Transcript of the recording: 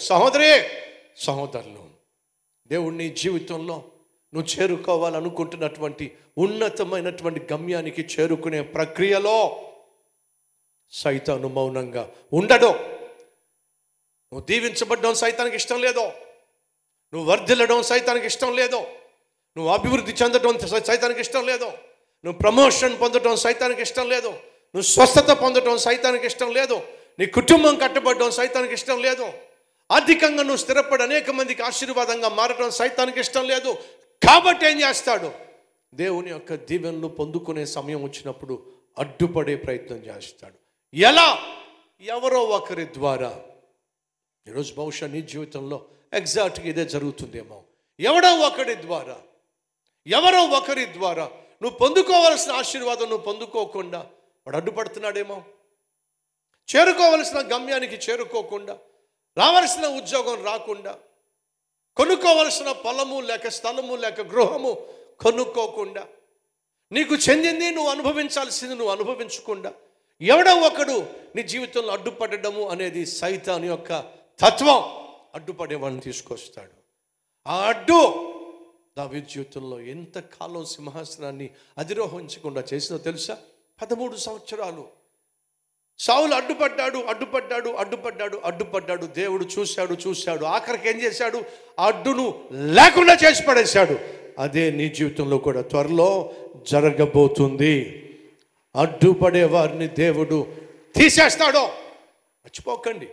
సహోదరి సహోదరులు, దేవుని జీవితంలో నువ్వు చేరుకోవాలనుకుంటున్నటువంటి ఉన్నతమైనటువంటి గమ్యానికి చేరుకునే ప్రక్రియలో సైతాను మౌనంగా ఉండడు. నువ్వు దీవించబడడం సైతానికి ఇష్టం లేదో, నువ్వు వర్ధిల్లడం సైతానికి ఇష్టం లేదో, నువ్వు అభివృద్ధి చెందడం సైతానికి ఇష్టం లేదో, నువ్వు ప్రమోషన్ పొందడం సైతానికి ఇష్టం లేదు, నువ్వు స్వస్థత పొందడం సైతానికి ఇష్టం లేదు, నీ కుటుంబం కట్టబడడం సైతానికి ఇష్టం లేదు, ఆర్థికంగా నువ్వు స్థిరపడి అనేక మందికి ఆశీర్వాదంగా మారడం సైతానికి ఇష్టం లేదు. కాబట్టి ఏం చేస్తాడు? దేవుని యొక్క దీవెనలు పొందుకునే సమయం వచ్చినప్పుడు అడ్డుపడే ప్రయత్నం చేస్తాడు. ఎలా? ఎవరో ఒకరి ద్వారా. ఈరోజు బహుశా నీ జీవితంలో ఎగ్జాక్ట్గా ఇదే జరుగుతుందేమో. ఎవరో ఒకరి ద్వారా నువ్వు పొందుకోవాల్సిన ఆశీర్వాదం నువ్వు పొందుకోకుండా వాడు అడ్డుపడుతున్నాడేమో. చేరుకోవలసిన గమ్యానికి చేరుకోకుండా, రావాల్సిన ఉద్యోగం రాకుండా, కొనుక్కోవలసిన పొలము లేక స్థలము లేక గృహము కొనుక్కోకుండా, నీకు చెందింది నువ్వు అనుభవించాల్సింది నువ్వు అనుభవించకుండా ఎవడో ఒకడు నీ జీవితంలో అడ్డుపడడము అనేది సైతాను యొక్క తత్వం. అడ్డుపడేవాడిని తీసుకొస్తాడు. ఆ అడ్డు దావీదు జీవితంలో ఎంతకాలం సింహాసనాన్ని అధిరోహించకుండా చేసిందో తెలుసా? 13 సంవత్సరాలు సౌలు అడ్డుపడ్డాడు. దేవుడు చూశాడు. ఆఖరికి ఏం చేశాడు? అడ్డును లేకుండా చేసి పడేశాడు. అదే నీ జీవితంలో కూడా త్వరలో జరగబోతుంది. అడ్డుపడే వారిని దేవుడు తీసేస్తాడో మర్చిపోకండి.